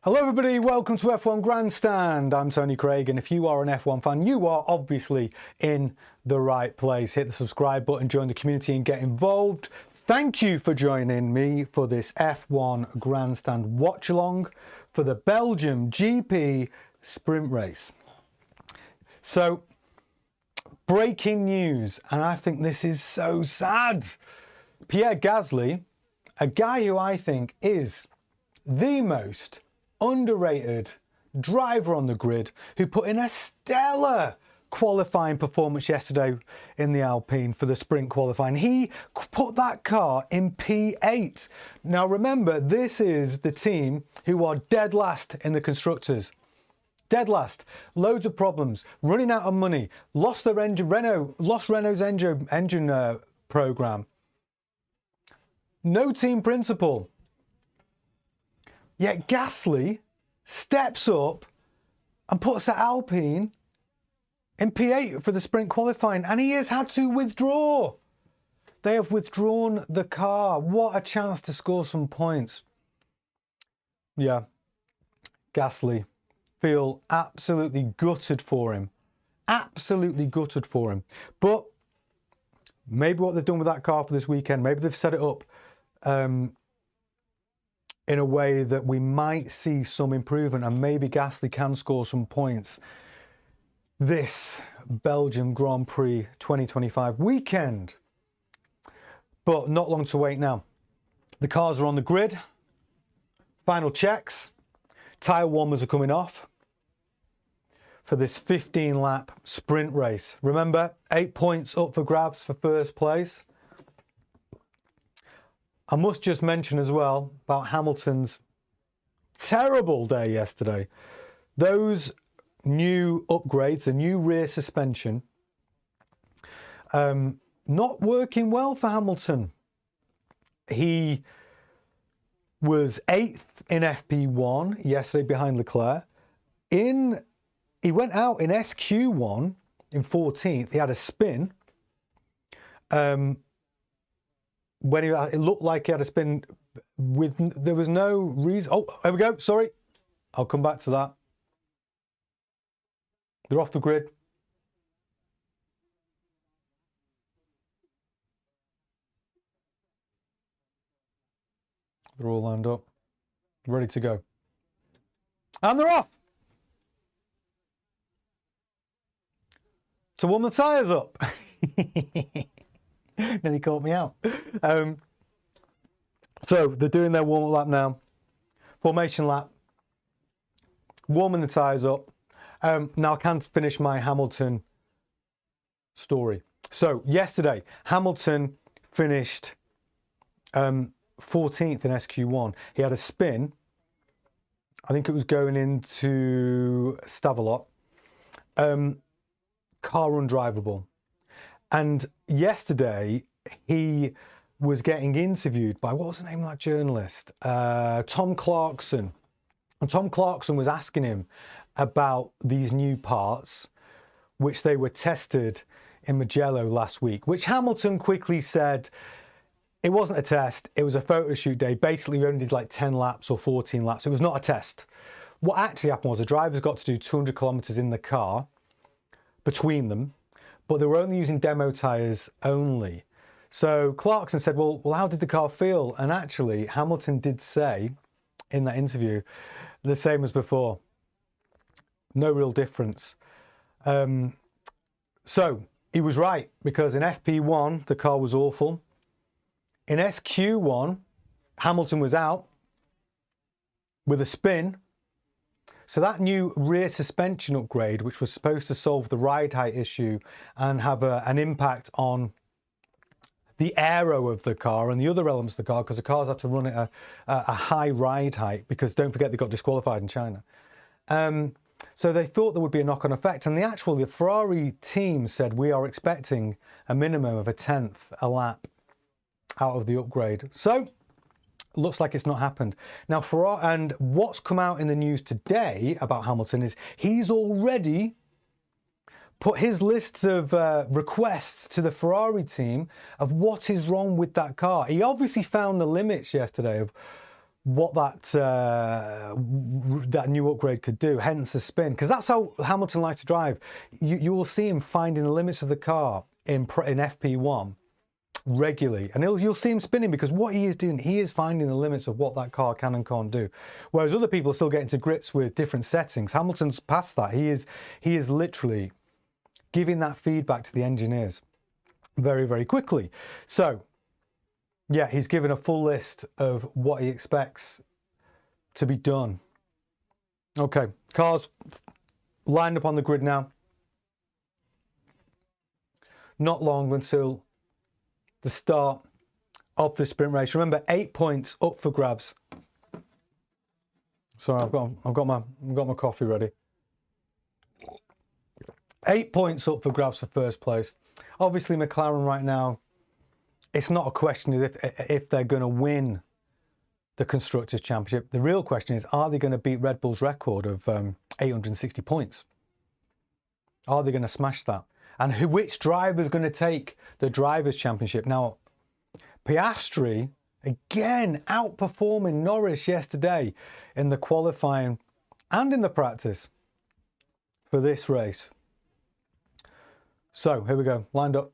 Hello everybody, welcome to F1 Grandstand. I'm Tony Craig, and if you are an F1 fan, you are obviously in the right place. Hit the subscribe button, join the community and get involved. Thank you for joining me for this F1 Grandstand watch along for the Belgian GP sprint race. So, breaking news, and I think this is so sad. Pierre Gasly, a guy who I think is the most underrated driver on the grid, who put in a stellar qualifying performance yesterday in the Alpine for the sprint qualifying. He put that car in P8. Now remember, this is the team who are dead last in the constructors. Dead last, loads of problems, running out of money, lost their engine, Renault's engine program. No team principal. Yet Gasly steps up and puts the Alpine in P8 for the sprint qualifying, and he has had to withdraw. They have withdrawn the car. What a chance to score some points. Yeah, Gasly, feel absolutely gutted for him. Absolutely gutted for him. But maybe what they've done with that car for this weekend, maybe they've set it up in a way that we might see some improvement, and maybe Gasly can score some points this Belgian Grand Prix 2025 weekend. But not long to wait now. The cars are on the grid. Final checks. Tyre warmers are coming off for this 15-lap sprint race. Remember, 8 points up for grabs for first place. I must just mention as well about Hamilton's terrible day yesterday. Those new upgrades, the new rear suspension, not working well for Hamilton. He was 8th in FP1 yesterday behind Leclerc. He went out in SQ1 in 14th. He had a spin. When it looked like he had a spin there was no reason. Oh, there we go. Sorry. I'll come back to that. They're off the grid. They're all lined up, ready to go. And they're off to warm the tyres up. Nearly caught me out. So they're doing their warm-up lap now. Formation lap. Warming the tyres up. Now I can't finish my Hamilton story. So yesterday, Hamilton finished 14th in SQ1. He had a spin. I think it was going into Stavelot. Car undrivable. And yesterday, he was getting interviewed by, what was the name of that journalist? Tom Clarkson. And Tom Clarkson was asking him about these new parts, which they were tested in Mugello last week, which Hamilton quickly said, it wasn't a test, it was a photo shoot day. Basically, we only did like 10 laps or 14 laps. It was not a test. What actually happened was the drivers got to do 200 kilometers in the car between them, but they were only using demo tyres only. So Clarkson said, well, how did the car feel? And actually, Hamilton did say in that interview, the same as before. No real difference. So he was right, because in FP1, the car was awful. In SQ1, Hamilton was out with a spin. So that new rear suspension upgrade, which was supposed to solve the ride height issue and have an impact on the aero of the car and the other elements of the car, because the cars had to run at a high ride height, because don't forget they got disqualified in China. So they thought there would be a knock-on effect, and the Ferrari team said we are expecting a minimum of a 10th a lap out of the upgrade. So looks like it's not happened. Now, and what's come out in the news today about Hamilton is he's already put his lists of requests to the Ferrari team of what is wrong with that car. He obviously found the limits yesterday of what that new upgrade could do, hence the spin, because that's how Hamilton likes to drive. You will see him finding the limits of the car in FP1 regularly, and you'll see him spinning, because what he is doing, he is finding the limits of what that car can and can't do, whereas other people are still getting to grips with different settings. Hamilton's past that. He is literally giving that feedback to the engineers very, very quickly. So yeah, he's given a full list of what he expects to be done. Okay, cars lined up on the grid now. Not long until the start of the sprint race. Remember, 8 points up for grabs. Sorry, I've got my coffee ready. 8 points up for grabs for first place. Obviously, McLaren right now, it's not a question of if they're going to win the Constructors' Championship. The real question is, are they going to beat Red Bull's record of 860 points? Are they going to smash that? And which driver is going to take the Drivers' Championship? Now, Piastri, again, outperforming Norris yesterday in the qualifying and in the practice for this race. So, here we go, lined up.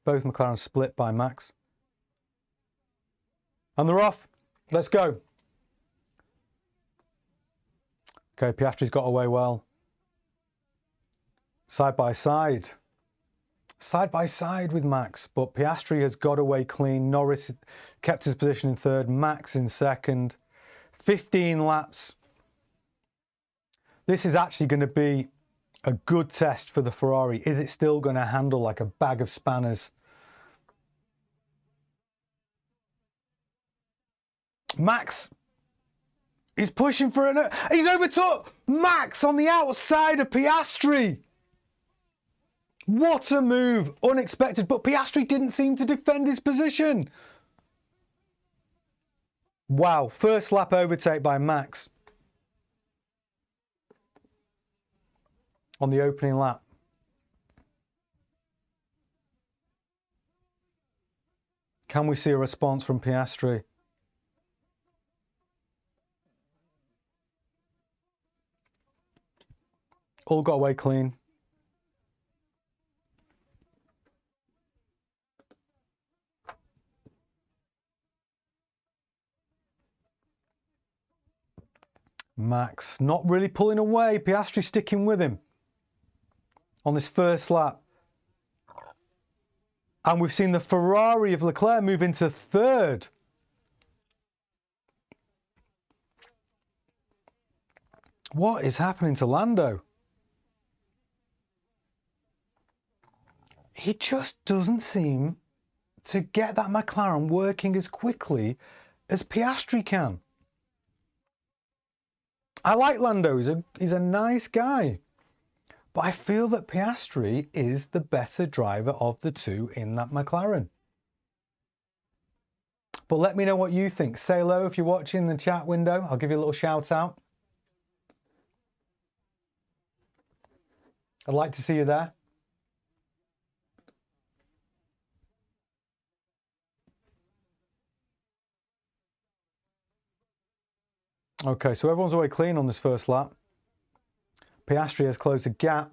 Both McLaren split by Max. And they're off. Let's go. Okay, Piastri's got away well. Side by side. Side by side with Max. But Piastri has got away clean. Norris kept his position in third. Max in second. 15 laps. This is actually going to be a good test for the Ferrari. Is it still going to handle like a bag of spanners? Max is pushing for an... He's overtook Max on the outside of Piastri. What a move. Unexpected, but Piastri didn't seem to defend his position. Wow, first lap overtake by Max on the opening lap. Can we see a response from Piastri? All got away clean. Max not really pulling away. Piastri sticking with him on this first lap. And we've seen the Ferrari of Leclerc move into third. What is happening to Lando? He just doesn't seem to get that McLaren working as quickly as Piastri can. I like Lando, he's a nice guy. But I feel that Piastri is the better driver of the two in that McLaren. But let me know what you think. Say hello if you're watching the chat window. I'll give you a little shout out. I'd like to see you there. Okay, so everyone's away clean on this first lap. Piastri has closed the gap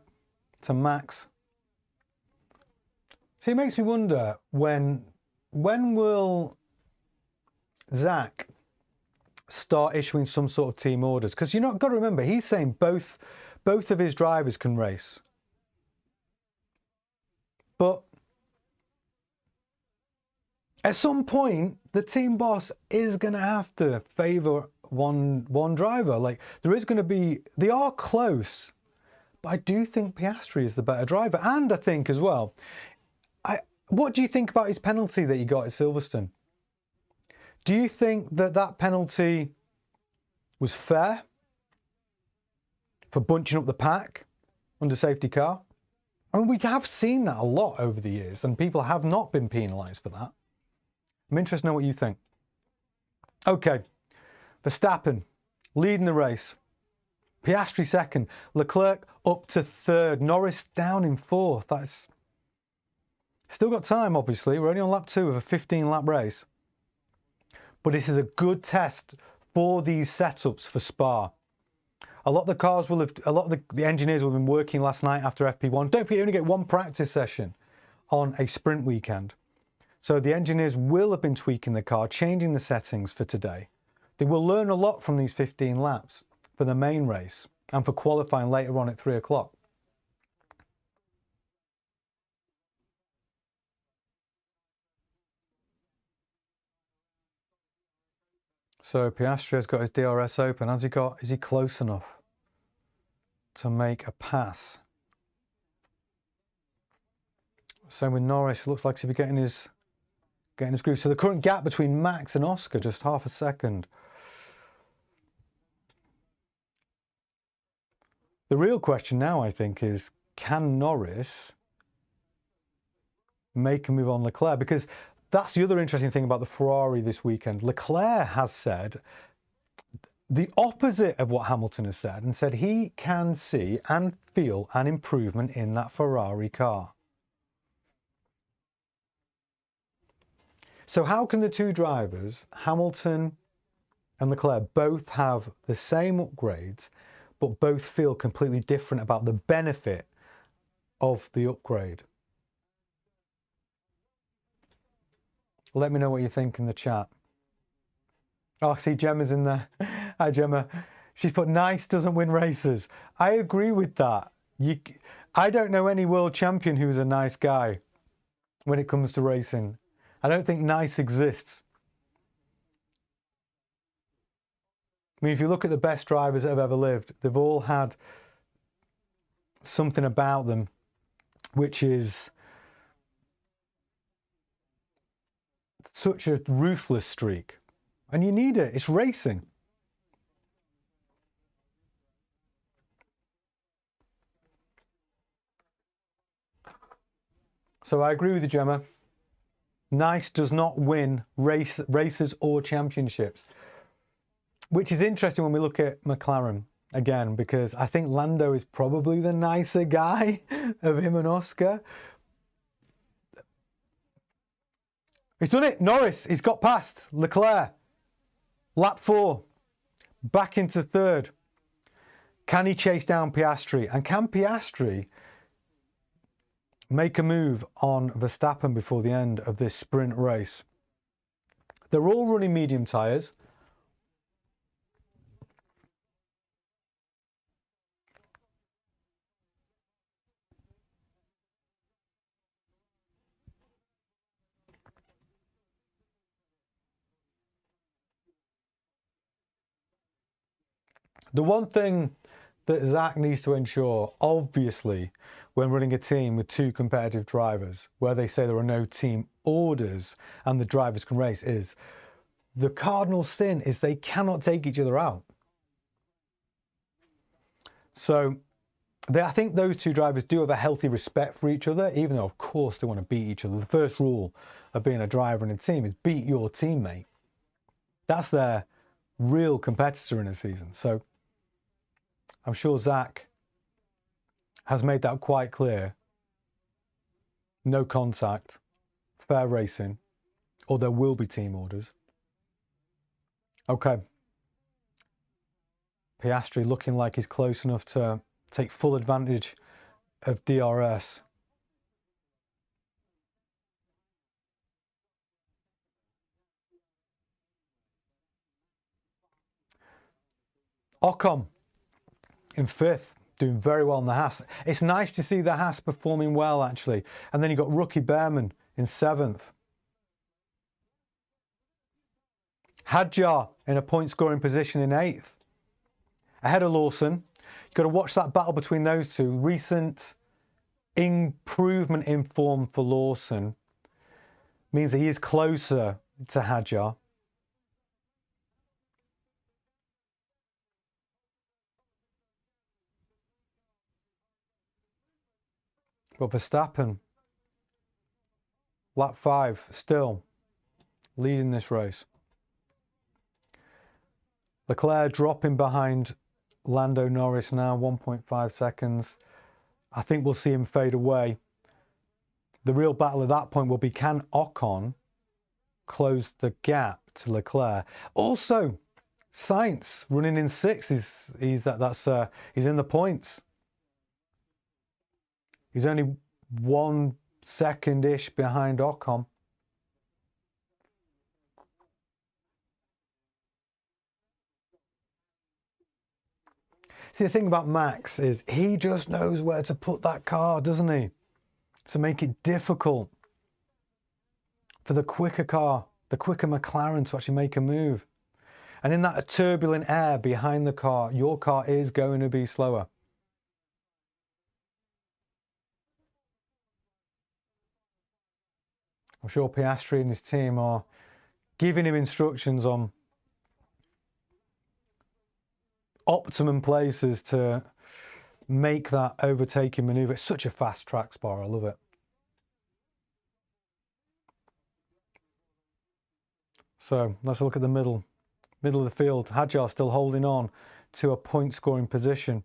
to Max. See, it makes me wonder when will Zach start issuing some sort of team orders? Because you've got to remember, he's saying both of his drivers can race. But at some point, the team boss is going to have to favour one driver. Like, there is going to be, they are close, but I do think Piastri is the better driver. And I think as well, what do you think about his penalty that he got at Silverstone? Do you think that penalty was fair for bunching up the pack under safety car? I mean, we have seen that a lot over the years, and people have not been penalised for that. I'm interested to know what you think. Okay. Verstappen leading the race. Piastri second, Leclerc up to third, Norris down in fourth. That's still got time, obviously. We're only on lap 2 of a 15-lap race. But this is a good test for these setups for Spa. A lot of the cars will have, a lot of the engineers will have been working last night after FP1. Don't forget, you only get one practice session on a sprint weekend. So the engineers will have been tweaking the car, changing the settings for today. They will learn a lot from these 15 laps for the main race and for qualifying later on at 3 o'clock. So Piastri has got his DRS open. Is he close enough to make a pass? Same with Norris. It looks like he'll be getting his groove. So the current gap between Max and Oscar, just half a second. The real question now, I think, is can Norris make a move on Leclerc? Because that's the other interesting thing about the Ferrari this weekend. Leclerc has said the opposite of what Hamilton has said, and said he can see and feel an improvement in that Ferrari car. So how can the two drivers, Hamilton and Leclerc, both have the same upgrades, but both feel completely different about the benefit of the upgrade? Let me know what you think in the chat. Oh, see, Gemma's in there. Hi, Gemma. She's put, nice doesn't win races. I agree with that. I don't know any world champion who's a nice guy when it comes to racing. I don't think nice exists. I mean, if you look at the best drivers that have ever lived, they've all had something about them which is such a ruthless streak. And you need it. It's racing. So I agree with you, Gemma. Nice does not win races or championships. Which is interesting when we look at McLaren again, because I think Lando is probably the nicer guy of him and Oscar. He's done it. Norris, he's got past Leclerc. Lap 4, back into third. Can he chase down Piastri? And can Piastri make a move on Verstappen before the end of this sprint race? They're all running medium tyres. The one thing that Zach needs to ensure, obviously, when running a team with two competitive drivers, where they say there are no team orders and the drivers can race, is the cardinal sin is they cannot take each other out. So I think those two drivers do have a healthy respect for each other, even though, of course, they want to beat each other. The first rule of being a driver in a team is beat your teammate. That's their real competitor in a season. So I'm sure Zach has made that quite clear. No contact, fair racing, or there will be team orders. Okay. Piastri looking like he's close enough to take full advantage of DRS. Ocon in 5th, doing very well in the Haas. It's nice to see the Haas performing well, actually. And then you got Rookie Behrman in 7th. Hadjar in a point-scoring position in 8th. Ahead of Lawson. You've got to watch that battle between those two. Recent improvement in form for Lawson means that he is closer to Hadjar. But Verstappen, lap 5, still leading this race. Leclerc dropping behind Lando Norris now, 1.5 seconds. I think we'll see him fade away. The real battle at that point will be, can Ocon close the gap to Leclerc? Also, Sainz running in sixth. He's in the points. He's only 1 second-ish behind Ocon. See, the thing about Max is he just knows where to put that car, doesn't he? To make it difficult for the quicker car, the quicker McLaren, to actually make a move. And in that turbulent air behind the car, your car is going to be slower. I'm sure Piastri and his team are giving him instructions on optimum places to make that overtaking maneuver. It's such a fast track, Spa. I love it. So let's look at the middle of the field. Hadjar still holding on to a point scoring position.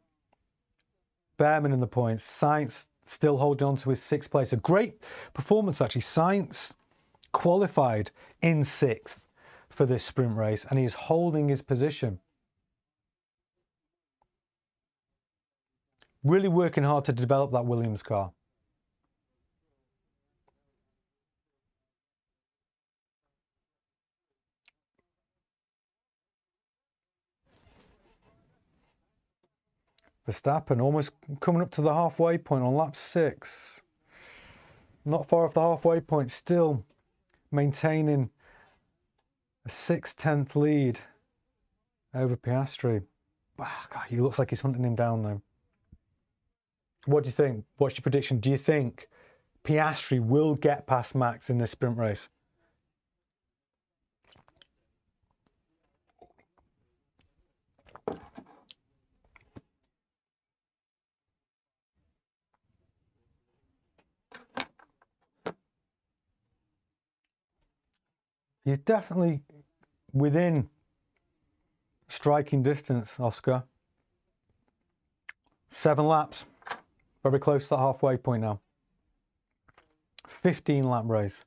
Behrman in the points. Sainz still holding on to his 6th place. A great performance, actually. Sainz qualified in 6th for this sprint race, and he's holding his position. Really working hard to develop that Williams car. Verstappen almost coming up to the halfway point on lap 6. Not far off the halfway point, still maintaining a 6/10 lead over Piastri. Oh, God, he looks like he's hunting him down though. What do you think? What's your prediction? Do you think Piastri will get past Max in this sprint race? He's definitely within striking distance, Oscar. 7 laps. Very close to the halfway point now. 15 lap race.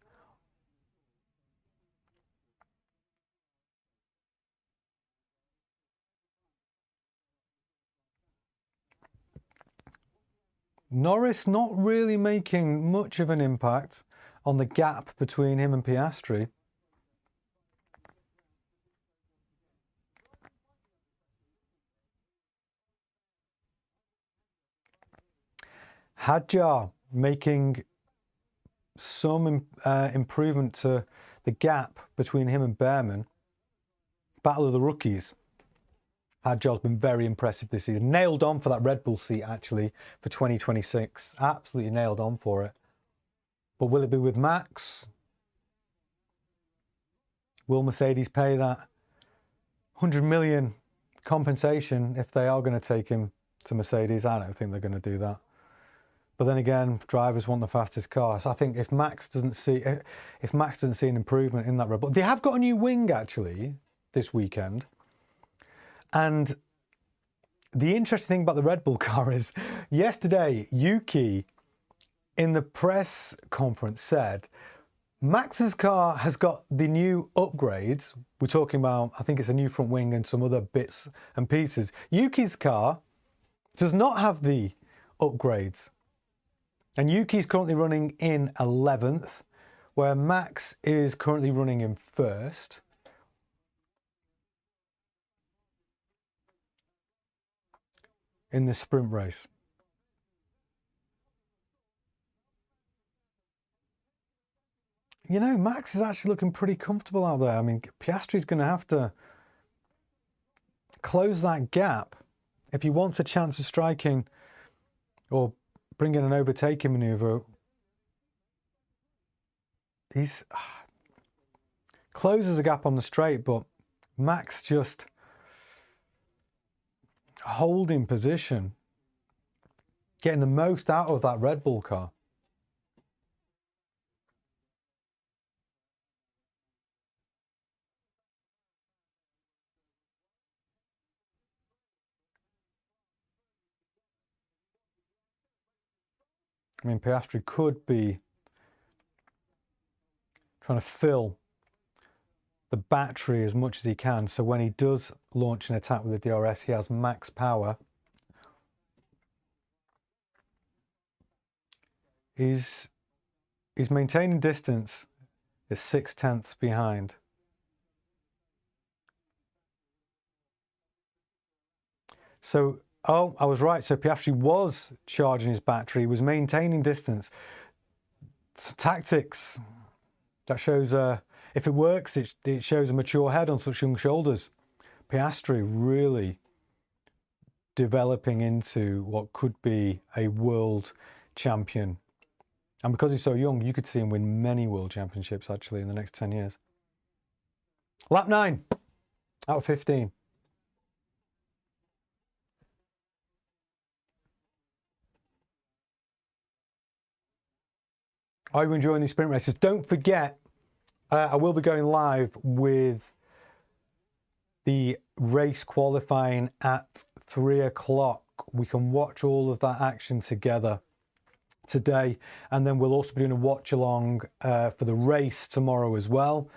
Norris not really making much of an impact on the gap between him and Piastri. Hadjar making some improvement to the gap between him and Behrman. Battle of the rookies. Hadjar's been very impressive this season. Nailed on for that Red Bull seat, actually, for 2026. Absolutely nailed on for it. But will it be with Max? Will Mercedes pay that 100 million compensation if they are going to take him to Mercedes? I don't think they're going to do that. But then again, drivers want the fastest car. So I think if Max doesn't see an improvement in that Red Bull, they have got a new wing actually this weekend. And the interesting thing about the Red Bull car is yesterday, Yuki in the press conference said Max's car has got the new upgrades. We're talking about, I think it's a new front wing and some other bits and pieces. Yuki's car does not have the upgrades. And Yuki's currently running in 11th, where Max is currently running in 1st. In the sprint race. You know, Max is actually looking pretty comfortable out there. I mean, Piastri's going to have to close that gap if he wants a chance of striking or bringing an overtaking maneuver. He's closes the gap on the straight, but Max just holding position, getting the most out of that Red Bull car. I mean, Piastri could be trying to fill the battery as much as he can, so when he does launch an attack with the DRS, he has max power. He's maintaining distance, is 6/10 behind. So, oh, I was right. So Piastri was charging his battery, was maintaining distance. So tactics, that shows, if it works, it shows a mature head on such young shoulders. Piastri really developing into what could be a world champion. And because he's so young, you could see him win many world championships actually in the next 10 years. Lap 9 out of 15. Are you enjoying these sprint races? Don't forget, I will be going live with the race qualifying at 3 o'clock. We can watch all of that action together today, and then we'll also be doing a watch along for the race tomorrow as well.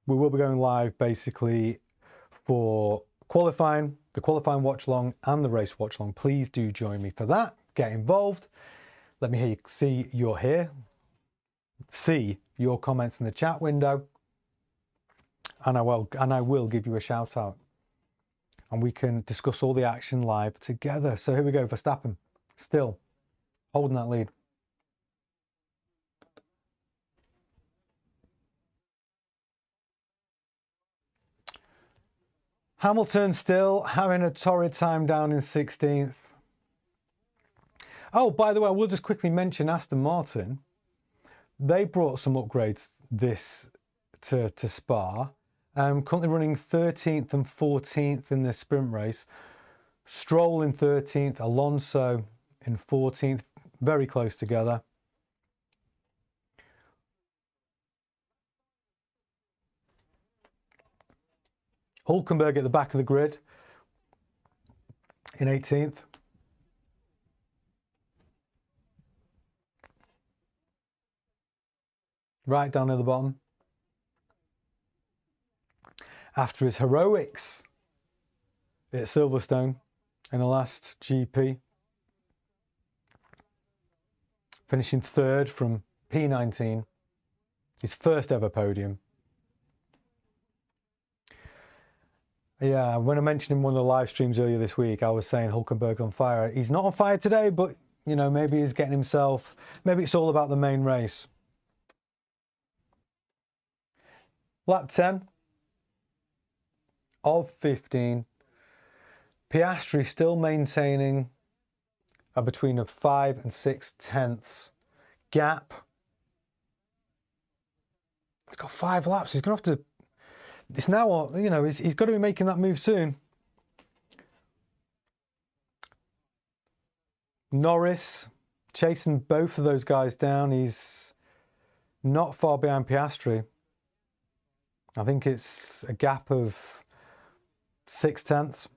We will be going live basically for qualifying, the qualifying watch along and the race watch along. Please do join me for that. Get involved. Let me see you're here. See your comments in the chat window, and I will give you a shout out, and we can discuss all the action live together. So here we go. Verstappen still holding that lead. Hamilton still having a torrid time down in 16th. Oh, by the way, I will just quickly mention Aston Martin. They brought some upgrades to Spa. Currently running 13th and 14th in this sprint race. Stroll in 13th, Alonso in 14th, very close together. Hülkenberg at the back of the grid in 18th. Right down at the bottom. After his heroics at Silverstone in the last GP. Finishing 3rd from P19. His first ever podium. Yeah, when I mentioned in one of the live streams earlier this week, I was saying Hülkenberg's on fire. He's not on fire today, but, you know, maybe he's getting himself... Maybe it's all about the main race. Lap 10 of 15. Piastri still maintaining between a 5 and 6/10 gap. He's got 5 laps. He's going to have to... It's now, you know, he's got to be making that move soon. Norris chasing both of those guys down. He's not far behind Piastri. I think it's a gap of 6/10.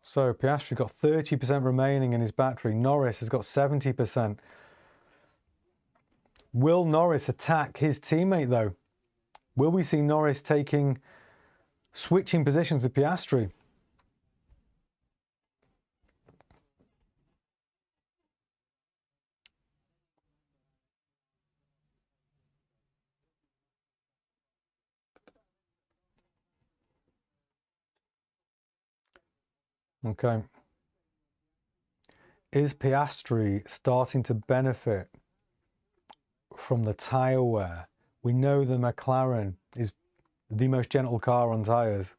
So Piastri got 30% remaining in his battery. Norris has got 70%. Will Norris attack his teammate though? Will we see Norris switching positions with Piastri? Okay. Is Piastri starting to benefit from the tyre wear? We know the McLaren is the most gentle car on tyres,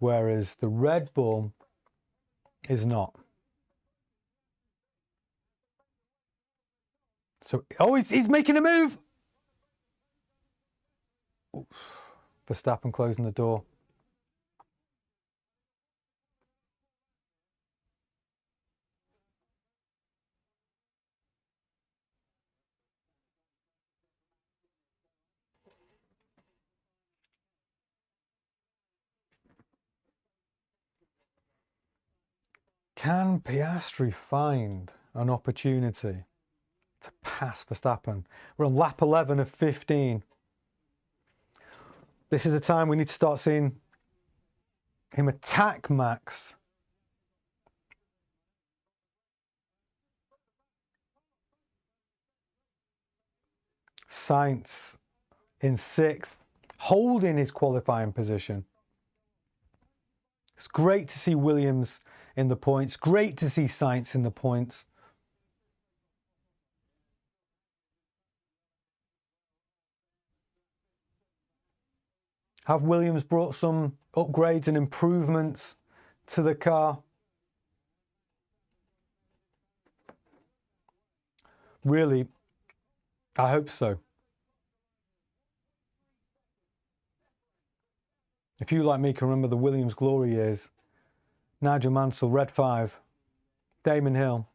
whereas the Red Bull is not. So, oh, he's making a move! Oof. Verstappen closing the door. Can Piastri find an opportunity to pass Verstappen? We're on lap 11 of 15. This is a time we need to start seeing him attack Max. Sainz in 6th, holding his qualifying position. It's great to see Williams in the points. Great to see Sainz in the points. Have Williams brought some upgrades and improvements to the car? Really, I hope so. If you, like me, can remember the Williams glory years, Nigel Mansell, Red 5, Damon Hill,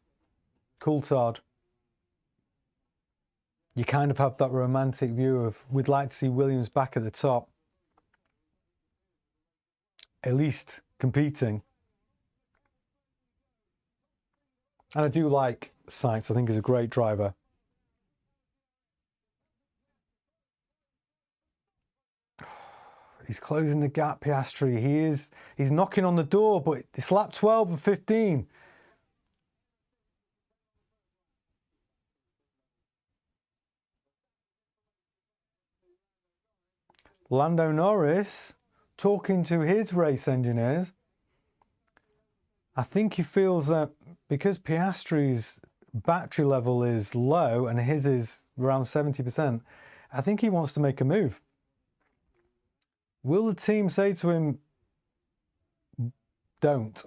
Coulthard, you kind of have that romantic view of we'd like to see Williams back at the top, at least competing. And I do like Sainz. I think he's a great driver. He's closing the gap, Piastri. He's knocking on the door, but it's lap 12 and 15. Lando Norris talking to his race engineers. I think he feels that because Piastri's battery level is low and his is around 70%, I think he wants to make a move. Will the team say to him, don't?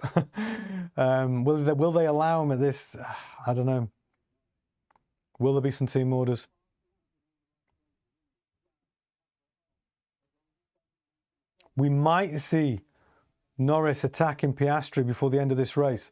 Will they allow him at this? I don't know. Will there be some team orders? We might see Norris attacking Piastri before the end of this race.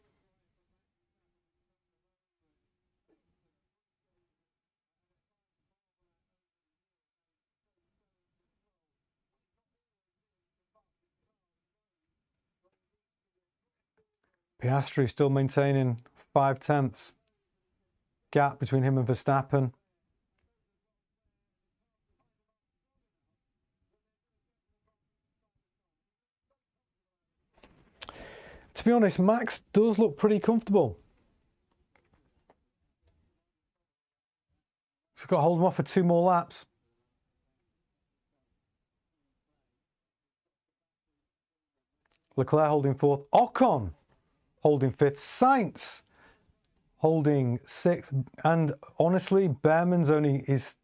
Piastri still maintaining 5/10 gap between him and Verstappen. To be honest, Max does look pretty comfortable. He's got to hold him off for 2 more laps. Leclerc holding 4th. Ocon holding 5th. Sainz holding 6th. And honestly, Behrman's only is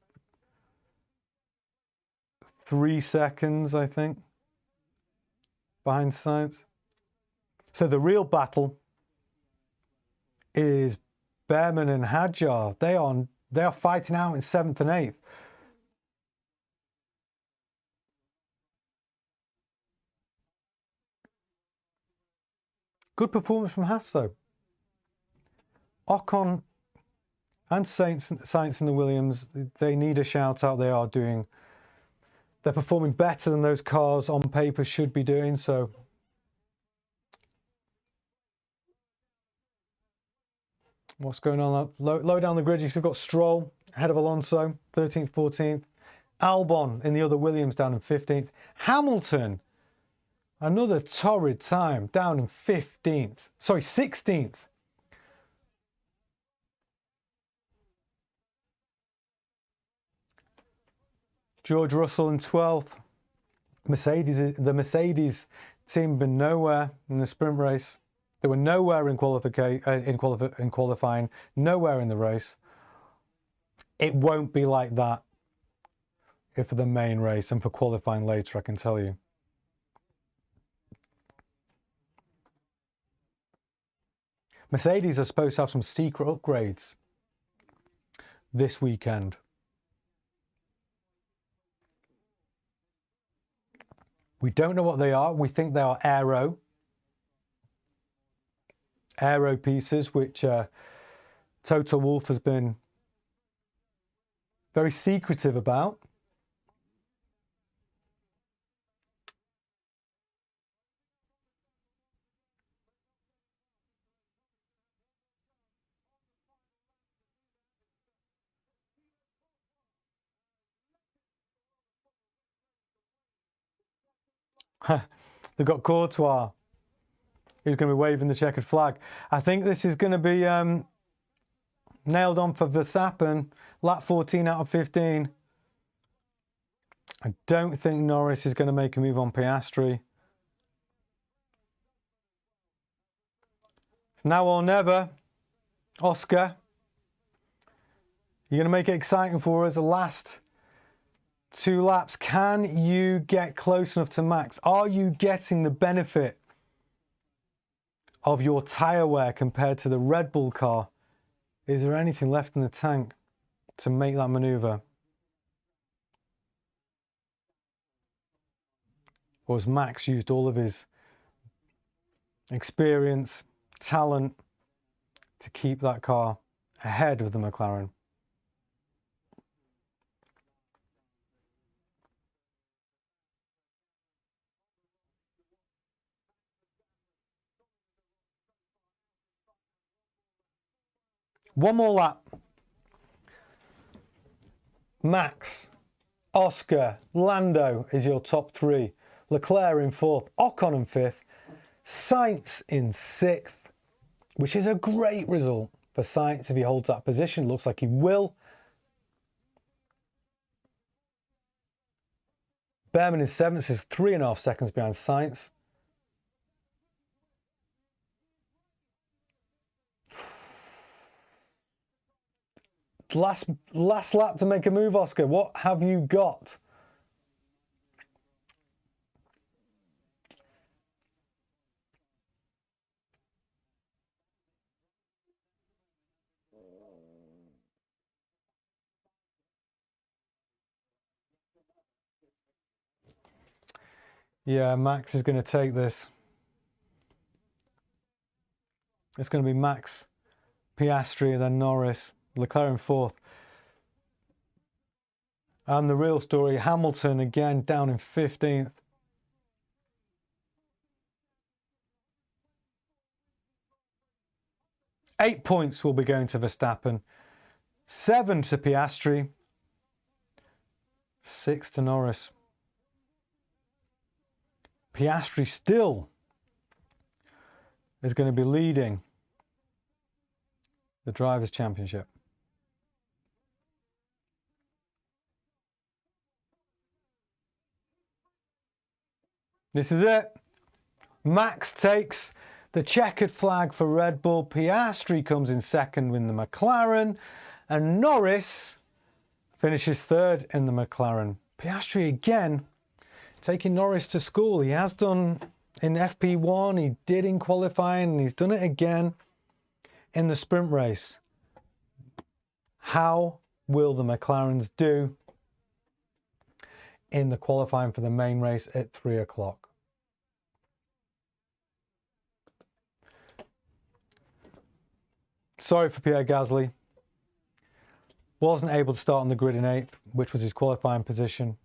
3 seconds, I think, behind Sainz. So the real battle is Behrman and Hadjar. They are fighting out in 7th and 8th. Good performance from Haas, though. Ocon and Sainz and the Williams, they need a shout out. They're performing better than those cars on paper should be doing. So what's going on low down the grid? You've got Stroll ahead of Alonso, 13th, 14th. Albon in the other Williams down in 15th. Hamilton, another torrid time, down in 15th. Sorry, 16th. George Russell in 12th. The Mercedes team been nowhere in the sprint race. They were nowhere in qualifying, nowhere in the race. It won't be like that for the main race and for qualifying later, I can tell you. Mercedes are supposed to have some secret upgrades this weekend. We don't know what they are. We think they are aero pieces, which Toto Wolff has been very secretive about. They've got Courtois, who's going to be waving the checkered flag. I think this is going to be nailed on for Verstappen. Lap 14 out of 15. I don't think Norris is going to make a move on Piastri. It's now or never. Oscar, you're going to make it exciting for us. The last 2 laps. Can you get close enough to Max? Are you getting the benefit of your tyre wear compared to the Red Bull car? Is there anything left in the tank to make that manoeuvre? Or has Max used all of his experience, talent to keep that car ahead of the McLaren? One more lap. Max, Oscar, Lando is your top 3. Leclerc in 4th, Ocon in 5th, Sainz in 6th, which is a great result for Sainz if he holds that position. Looks like he will. Behrman in 7th is 3.5 seconds behind Sainz. Last lap to make a move, Oscar. What have you got? Yeah, Max is going to take this. It's going to be Max, Piastri, and then Norris. Leclerc in 4th. And the real story, Hamilton again down in 15th. Eight points will be going to Verstappen. 7 to Piastri. 6 to Norris. Piastri still is going to be leading the Drivers' Championship. This is it. Max takes the checkered flag for Red Bull. Piastri comes in 2nd in the McLaren. And Norris finishes 3rd in the McLaren. Piastri again taking Norris to school. He has done in FP1, he did in qualifying, and he's done it again in the sprint race. How will the McLarens do in the qualifying for the main race at 3 o'clock? Sorry for Pierre Gasly. Wasn't able to start on the grid in 8th, which was his qualifying position.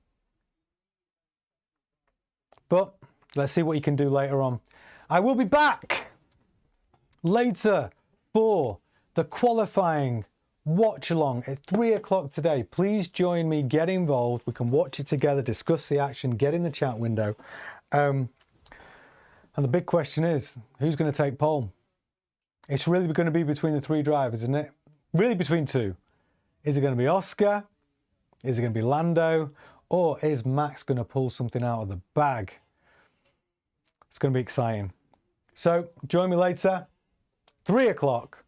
But let's see what he can do later on. I will be back later for the qualifying watch along at 3 o'clock today. Please join me, get involved. We can watch it together, discuss the action, get in the chat window. And the big question is, who's going to take pole? It's really going to be between the 3 drivers, isn't it? Really between 2. Is it going to be Oscar? Is it going to be Lando? Or is Max going to pull something out of the bag? It's going to be exciting. So join me later, 3 o'clock,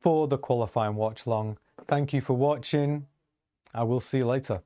for the qualifying watch long. Thank you for watching. I will see you later.